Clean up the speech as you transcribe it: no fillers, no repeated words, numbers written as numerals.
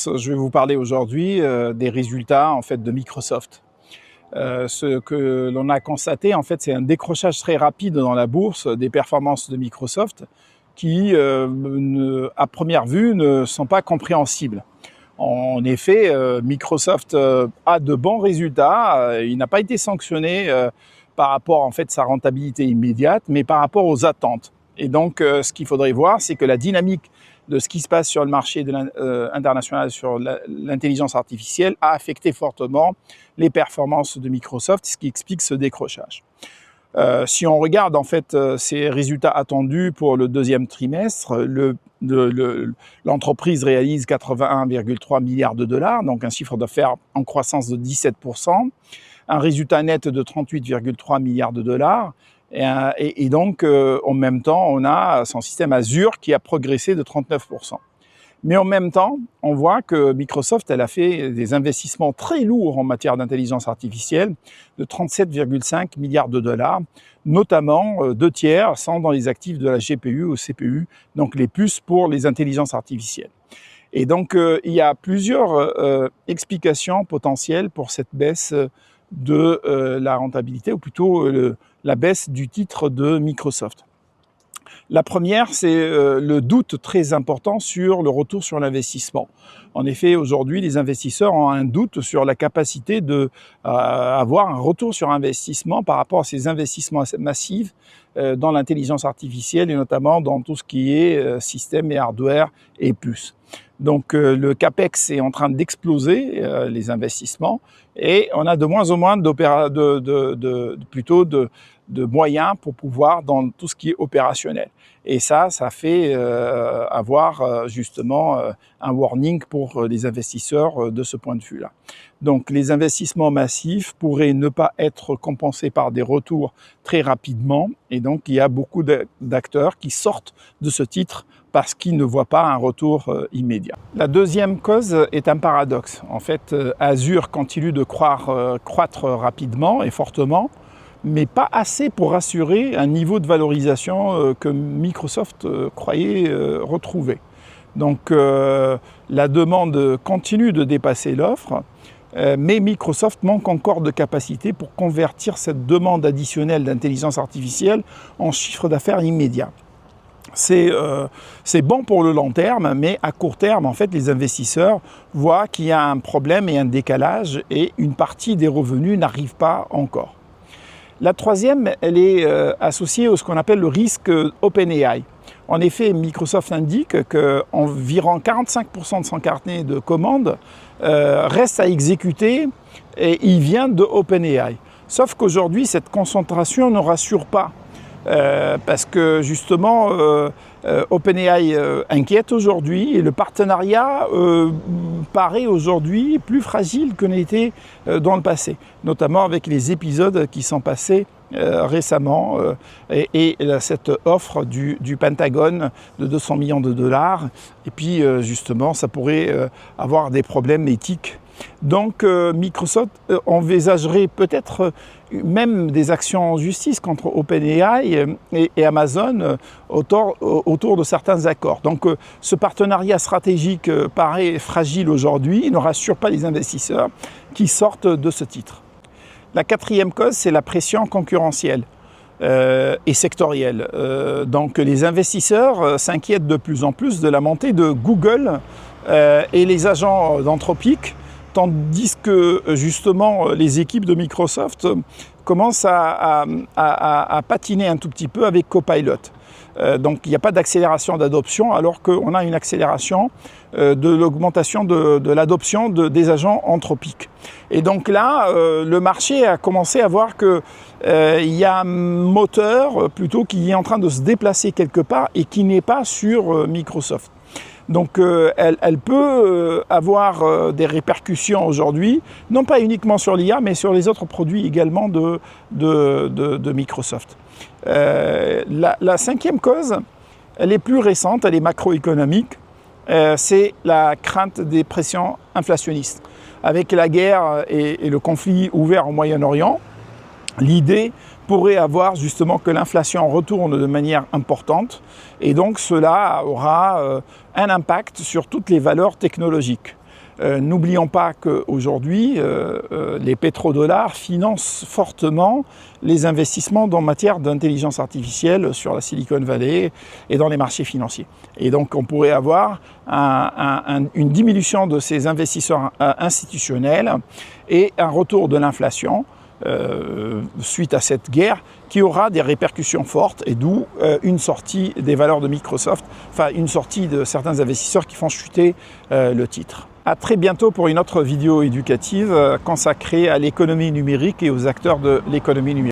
Je vais vous parler aujourd'hui des résultats en fait de Microsoft. Ce que l'on a constaté en fait, c'est un décrochage très rapide dans la bourse des performances de Microsoft qui, à première vue, ne sont pas compréhensibles. En effet, Microsoft a de bons résultats. Il n'a pas été sanctionné par rapport en fait à sa rentabilité immédiate, mais par rapport aux attentes. Et donc, ce qu'il faudrait voir, c'est que la dynamique de ce qui se passe sur le marché international sur l'intelligence artificielle a affecté fortement les performances de Microsoft, ce qui explique ce décrochage. Si on regarde en fait ces résultats attendus pour le deuxième trimestre, l'entreprise réalise 81,3 milliards de dollars, donc un chiffre d'affaires en croissance de 17%, un résultat net de 38,3 milliards de dollars, et donc en même temps, on a son système Azure qui a progressé de 39%. Mais en même temps, on voit que Microsoft, elle a fait des investissements très lourds en matière d'intelligence artificielle de 37,5 milliards de dollars, notamment 2 tiers sont dans les actifs de la GPU ou CPU, donc les puces pour les intelligences artificielles. Et donc, il y a plusieurs explications potentielles pour cette baisse de la rentabilité, ou plutôt la baisse du titre de Microsoft. La première, c'est le doute très important sur le retour sur l'investissement. En effet, aujourd'hui, les investisseurs ont un doute sur la capacité d'avoir un retour sur investissement par rapport à ces investissements massifs dans l'intelligence artificielle et notamment dans tout ce qui est système et hardware et puces. Donc le CAPEX est en train d'exploser, les investissements, et on a de moins en moins de moyens pour pouvoir dans tout ce qui est opérationnel. Et ça fait avoir justement un warning pour les investisseurs de ce point de vue-là. Donc les investissements massifs pourraient ne pas être compensés par des retours très rapidement, et donc il y a beaucoup d'acteurs qui sortent de ce titre parce qu'ils ne voient pas un retour immédiat. La deuxième cause est un paradoxe. En fait, Azure continue de croître rapidement et fortement, mais pas assez pour assurer un niveau de valorisation que Microsoft croyait retrouver. Donc la demande continue de dépasser l'offre, mais Microsoft manque encore de capacité pour convertir cette demande additionnelle d'intelligence artificielle en chiffre d'affaires immédiat. C'est bon pour le long terme, mais à court terme, en fait, les investisseurs voient qu'il y a un problème et un décalage, et une partie des revenus n'arrive pas encore. La troisième, elle est associée à ce qu'on appelle le risque OpenAI. En effet, Microsoft indique qu'environ 45% de son carnet de commandes reste à exécuter, et il vient de OpenAI. Sauf qu'aujourd'hui, cette concentration ne rassure pas. Parce que justement, OpenAI inquiète aujourd'hui, et le partenariat paraît aujourd'hui plus fragile que n'était dans le passé, notamment avec les épisodes qui sont passés récemment et cette offre du Pentagone de 200 millions de dollars, et puis justement ça pourrait avoir des problèmes éthiques. Donc Microsoft envisagerait peut-être même des actions en justice contre OpenAI et Amazon autour de certains accords. Donc ce partenariat stratégique paraît fragile aujourd'hui, il ne rassure pas les investisseurs qui sortent de ce titre. La quatrième cause, c'est la pression concurrentielle et sectorielle. Donc les investisseurs s'inquiètent de plus en plus de la montée de Google et les agents d'Anthropic, tandis que justement les équipes de Microsoft commencent à patiner un tout petit peu avec Copilot. Donc il n'y a pas d'accélération d'adoption, alors qu'on a une accélération de l'augmentation de l'adoption des agents anthropiques. Et donc là, le marché a commencé à voir qu'il y a un moteur plutôt qui est en train de se déplacer quelque part et qui n'est pas sur Microsoft. Donc elle peut avoir des répercussions aujourd'hui, non pas uniquement sur l'IA, mais sur les autres produits également de Microsoft. La cinquième cause, elle est plus récente, elle est macroéconomique, c'est la crainte des pressions inflationnistes. Avec la guerre et le conflit ouvert au Moyen-Orient, l'idée pourrait avoir justement que l'inflation retourne de manière importante, et donc cela aura un impact sur toutes les valeurs technologiques. N'oublions pas qu'aujourd'hui, les pétrodollars financent fortement les investissements en matière d'intelligence artificielle sur la Silicon Valley et dans les marchés financiers. Et donc on pourrait avoir une diminution de ces investisseurs institutionnels et un retour de l'inflation suite à cette guerre qui aura des répercussions fortes et d'où une sortie des valeurs de Microsoft, enfin une sortie de certains investisseurs qui font chuter le titre. À très bientôt pour une autre vidéo éducative consacrée à l'économie numérique et aux acteurs de l'économie numérique.